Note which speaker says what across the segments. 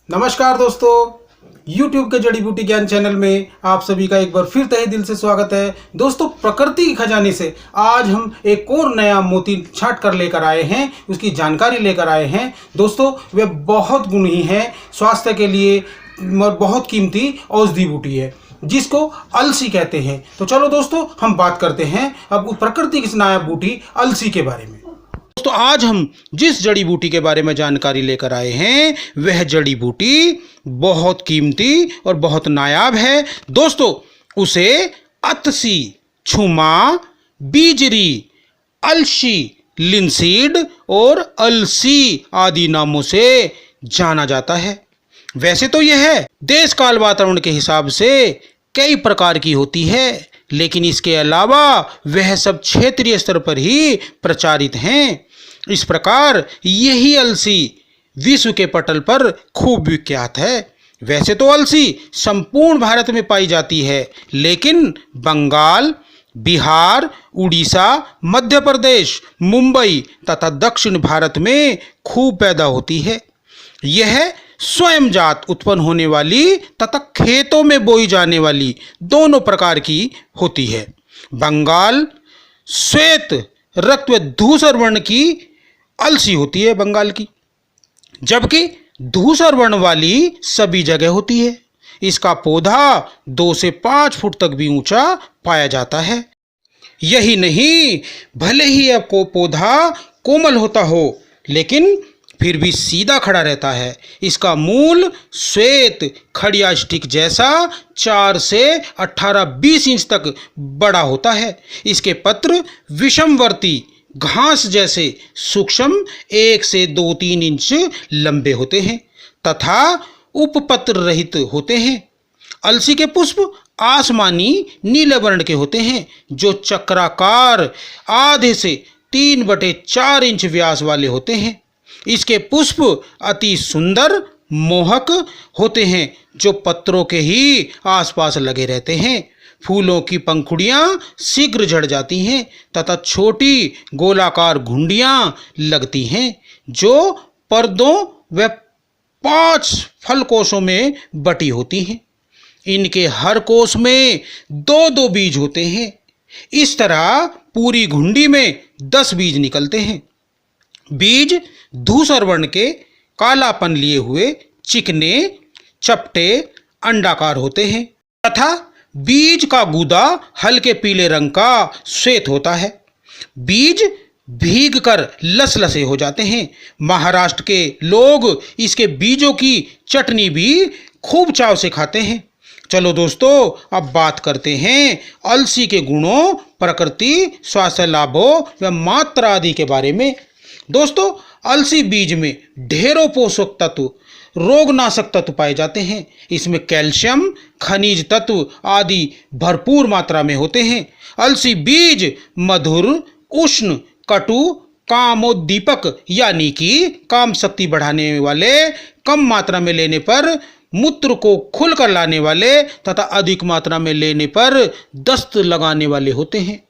Speaker 1: नमस्कार दोस्तों, YouTube के जड़ी बूटी ज्ञान चैनल में आप सभी का एक बार फिर तहे दिल से स्वागत है। दोस्तों, प्रकृति के खजाने से आज हम एक और नया मोती छांट कर लेकर आए हैं, उसकी जानकारी लेकर आए हैं। दोस्तों, वे बहुत गुणी है, स्वास्थ्य के लिए बहुत कीमती औषधि बूटी है जिसको अलसी कहते हैं। तो चलो दोस्तों, हम बात करते हैं अब प्रकृति की नायाब बूटी अलसी के बारे में। दोस्तों, आज हम जिस जड़ी बूटी के बारे में जानकारी लेकर आए हैं वह जड़ी बूटी बहुत कीमती और बहुत नायाब है। दोस्तों, उसे अतसी, छुमा, बीजरी, अलसी, लिनसीड और अलसी आदि नामों से जाना जाता है। वैसे तो यह देश काल वातावरण के हिसाब से कई प्रकार की होती है, लेकिन इसके अलावा वह सब क्षेत्रीय स्तर पर ही प्रचारित हैं। इस प्रकार यही अलसी विश्व के पटल पर खूब विख्यात है। वैसे तो अलसी संपूर्ण भारत में पाई जाती है, लेकिन बंगाल, बिहार, उड़ीसा, मध्य प्रदेश, मुंबई तथा दक्षिण भारत में खूब पैदा होती है। यह स्वयं जात उत्पन्न होने वाली तथा खेतों में बोई जाने वाली दोनों प्रकार की होती है। बंगाल श्वेत रक्त व धूसर वर्ण की अलसी होती है बंगाल की, जबकि धूसर वर्ण वाली सभी जगह होती है। इसका पौधा 2 से 5 फुट तक भी ऊंचा पाया जाता है। यही नहीं, भले ही आपको पौधा कोमल होता हो, लेकिन फिर भी सीधा खड़ा रहता है। इसका मूल श्वेत खड़िया स्टिक जैसा 4 से 18-20 इंच तक बड़ा होता है। इसके पत्र विषमवर्ती घास जैसे सूक्ष्म 1 से 2-3 इंच लंबे होते हैं तथा उपपत्र रहित होते हैं। अलसी के पुष्प आसमानी नीले वर्ण के होते हैं, जो चक्राकार आधे से 3/4 इंच व्यास वाले होते हैं। इसके पुष्प अति सुंदर मोहक होते हैं, जो पत्रों के ही आसपास लगे रहते हैं। फूलों की पंखुड़ियां शीघ्र झड़ जाती हैं तथा छोटी गोलाकार घुंडियां लगती हैं, जो पर्दों व 5 फल कोशों में बटी होती हैं। इनके हर कोश में 2-2 बीज होते हैं। इस तरह पूरी घुंडी में 10 बीज निकलते हैं। बीज धूसर वर्ण के कालापन लिए हुए चिकने चपटे अंडाकार होते हैं तथा बीज का गूदा हल्के पीले रंग का श्वेत होता है। बीज भीगकर लसलसे हो जाते हैं। महाराष्ट्र के लोग इसके बीजों की चटनी भी खूब चाव से खाते हैं। चलो दोस्तों, अब बात करते हैं अलसी के गुणों, प्रकृति, स्वास्थ्य लाभों व मात्रा आदि के बारे में। दोस्तों, अलसी बीज में ढेरों पोषक तत्व, रोगनाशक तत्व पाए जाते हैं। इसमें कैल्शियम, खनिज तत्व आदि भरपूर मात्रा में होते हैं। अलसी बीज मधुर, उष्ण, कटु, कामोद्दीपक यानी कि काम शक्ति बढ़ाने वाले, कम मात्रा में लेने पर मूत्र को खुलकर लाने वाले तथा अधिक मात्रा में लेने पर दस्त लगाने वाले होते हैं।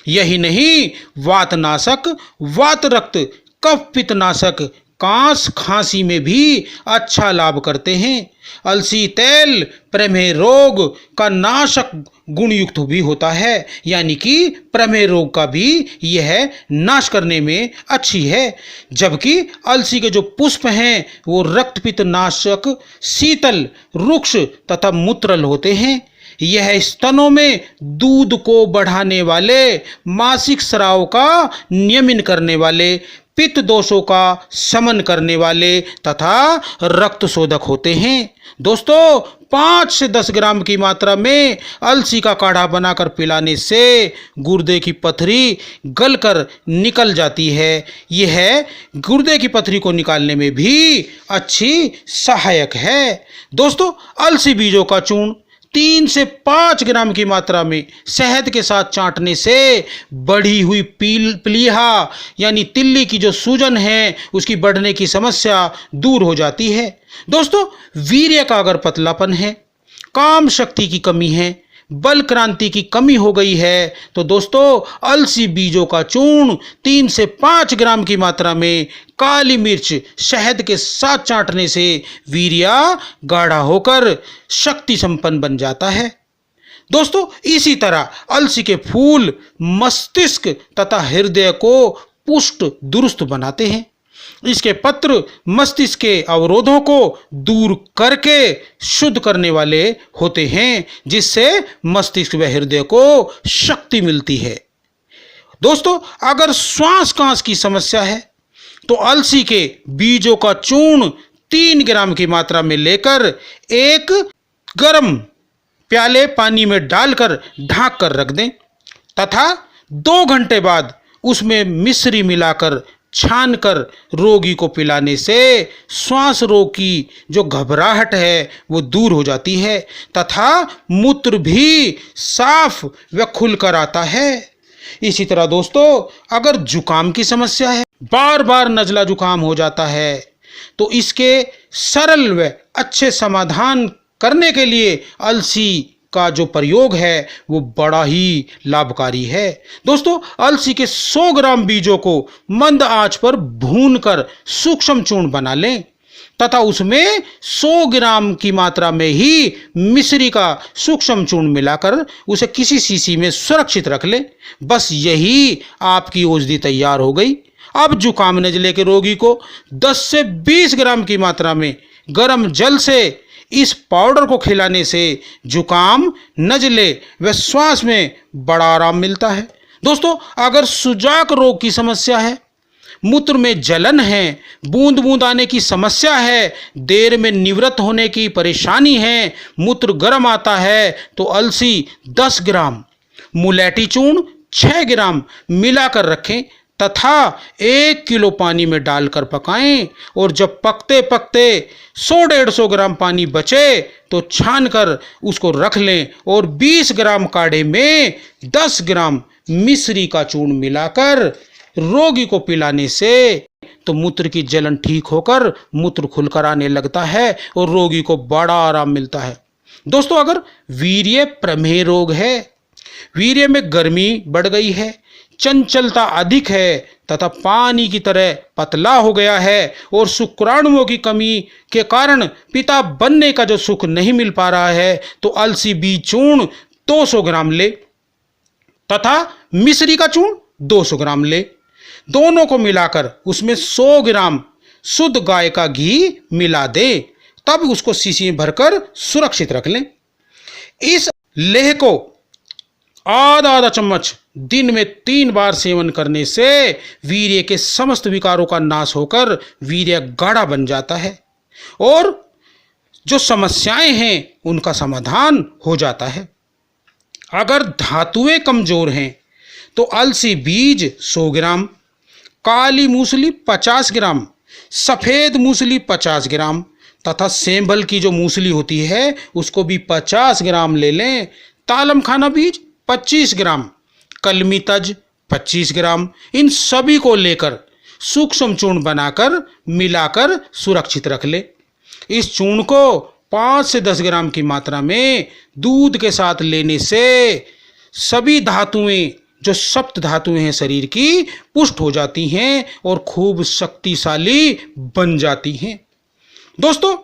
Speaker 1: यही नहीं, वातनाशक, वात रक्त, कफ पित्तनाशक, कांस खांसी में भी अच्छा लाभ करते हैं। अलसी तेल प्रमेह रोग का नाशक गुणयुक्त भी होता है, यानी कि प्रमेह रोग का भी यह नाश करने में अच्छी है। जबकि अलसी के जो पुष्प हैं वो रक्त पित्त नाशक, शीतल, रुक्ष तथा मूत्रल होते हैं। यह स्तनों में दूध को बढ़ाने वाले, मासिक स्राव का नियमन करने वाले, पित्त दोषों का शमन करने वाले तथा रक्त शोधक होते हैं। दोस्तों, 5 से 10 ग्राम की मात्रा में अलसी का काढ़ा बनाकर पिलाने से गुर्दे की पथरी गलकर निकल जाती है। यह गुर्दे की पथरी को निकालने में भी अच्छी सहायक है। दोस्तों, अलसी बीजों का चूर्ण 3 से 5 ग्राम की मात्रा में शहद के साथ चाटने से बढ़ी हुई प्लीहा यानी तिल्ली की जो सूजन है उसकी बढ़ने की समस्या दूर हो जाती है। दोस्तों, वीर्य का अगर पतलापन है, काम शक्ति की कमी है, बल क्रांति की कमी हो गई है तो दोस्तों अलसी बीजों का चूर्ण 3 से 5 ग्राम की मात्रा में काली मिर्च शहद के साथ चाटने से वीर्य गाढ़ा होकर शक्ति संपन्न बन जाता है। दोस्तों इसी तरह अलसी के फूल मस्तिष्क तथा हृदय को पुष्ट दुरुस्त बनाते हैं। इसके पत्र मस्तिष्क के अवरोधों को दूर करके शुद्ध करने वाले होते हैं, जिससे मस्तिष्क व हृदय को शक्ति मिलती है। दोस्तों अगर श्वास कांस की समस्या है तो अलसी के बीजों का चूर्ण 3 ग्राम की मात्रा में लेकर एक गर्म प्याले पानी में डालकर ढांक कर रख दें तथा 2 घंटे बाद उसमें मिश्री मिलाकर छानकर रोगी को पिलाने से श्वास रोग की जो घबराहट है वो दूर हो जाती है तथा मूत्र भी साफ व खुलकर आता है। इसी तरह दोस्तों अगर जुकाम की समस्या है, बार बार नजला जुकाम हो जाता है, तो इसके सरल व अच्छे समाधान करने के लिए अलसी का जो प्रयोग है वो बड़ा ही लाभकारी है। दोस्तों अलसी के 100 ग्राम बीजों को मंद आंच पर भूनकर सूक्ष्म चूर्ण बना लें तथा उसमें 100 ग्राम की मात्रा में ही मिश्री का सूक्ष्म चूर्ण मिलाकर उसे किसी शीशी में सुरक्षित रख लें। बस यही आपकी औषधि तैयार हो गई। अब जुकाम नजले के रोगी को 10 से 20 ग्राम की मात्रा में गर्म जल से इस पाउडर को खिलाने से जुकाम नजले व श्वास में बड़ा आराम मिलता है। दोस्तों अगर सुजाक रोग की समस्या है, मूत्र में जलन है, बूंद बूंद आने की समस्या है, देर में निवृत्त होने की परेशानी है, मूत्र गर्म आता है, तो अलसी 10 ग्राम मुलेठी चूर्ण 6 ग्राम मिलाकर रखें तथा 1 किलो पानी में डालकर पकाएं और जब पकते पकते 100-150 ग्राम पानी बचे तो छानकर उसको रख लें और 20 ग्राम काढ़े में 10 ग्राम मिश्री का चूर्ण मिलाकर रोगी को पिलाने से तो मूत्र की जलन ठीक होकर मूत्र खुलकर आने लगता है और रोगी को बड़ा आराम मिलता है। दोस्तों अगर वीर्य प्रमेह रोग है, वीर्य में गर्मी बढ़ गई है, चंचलता अधिक है तथा पानी की तरह पतला हो गया है और शुक्राणुओं की कमी के कारण पिता बनने का जो सुख नहीं मिल पा रहा है, तो अलसी बीज चूर्ण 200 ग्राम ले तथा मिश्री का चूर्ण 200 ग्राम ले। दोनों को मिलाकर उसमें 100 ग्राम शुद्ध गाय का घी मिला दे, तब उसको शीशी में भरकर सुरक्षित रख लें। इस लेह को आधा चम्मच दिन में 3 बार सेवन करने से वीर्य के समस्त विकारों का नाश होकर वीर्य गाढ़ा बन जाता है और जो समस्याएं हैं उनका समाधान हो जाता है। अगर धातुएं कमजोर हैं तो अलसी बीज 100 ग्राम, काली मूसली 50 ग्राम, सफ़ेद मूसली 50 ग्राम तथा सेंभल की जो मूसली होती है उसको भी 50 ग्राम ले लें। तालम खाना बीज 25 ग्राम, कलमी तज 25 ग्राम, इन सभी को लेकर सूक्ष्म चूर्ण बनाकर मिलाकर सुरक्षित रख ले। इस चूर्ण को 5 से 10 ग्राम की मात्रा में दूध के साथ लेने से सभी धातुएं जो सप्त धातुएं हैं शरीर की पुष्ट हो जाती हैं और खूब शक्तिशाली बन जाती हैं। दोस्तों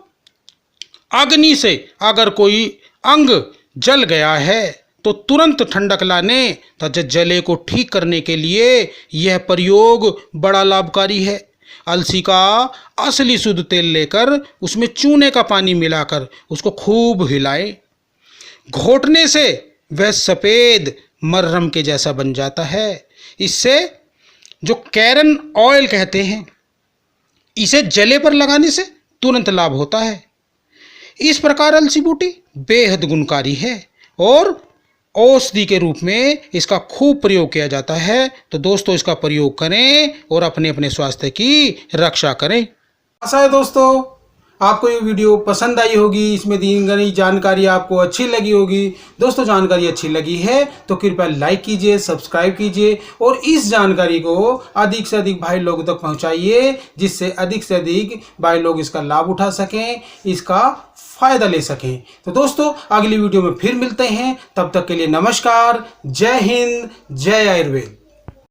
Speaker 1: अग्नि से अगर कोई अंग जल गया है तो तुरंत ठंडक लाने तथा जले को ठीक करने के लिए यह प्रयोग बड़ा लाभकारी है। अलसी का असली शुद्ध तेल लेकर उसमें चूने का पानी मिलाकर उसको खूब हिलाएं। घोटने से वह सफ़ेद मरहम के जैसा बन जाता है। इससे जो कैरन ऑयल कहते हैं, इसे जले पर लगाने से तुरंत लाभ होता है। इस प्रकार अलसी बूटी बेहद गुणकारी है और औषधि के रूप में इसका खूब प्रयोग किया जाता है। तो दोस्तों इसका प्रयोग करें और अपने अपने स्वास्थ्य की रक्षा करें।
Speaker 2: आशा है दोस्तों
Speaker 1: आपको ये वीडियो पसंद आई होगी, इसमें दी गई जानकारी आपको अच्छी लगी होगी। दोस्तों जानकारी अच्छी लगी है तो कृपया लाइक कीजिए, सब्सक्राइब कीजिए और इस जानकारी को अधिक से अधिक भाई लोगों तक पहुंचाइए, जिससे अधिक से अधिक भाई लोग इसका लाभ उठा सकें, इसका फायदा ले सकें। तो दोस्तों अगली वीडियो में फिर मिलते हैं, तब तक के लिए नमस्कार, जय हिंद, जय आयुर्वेद।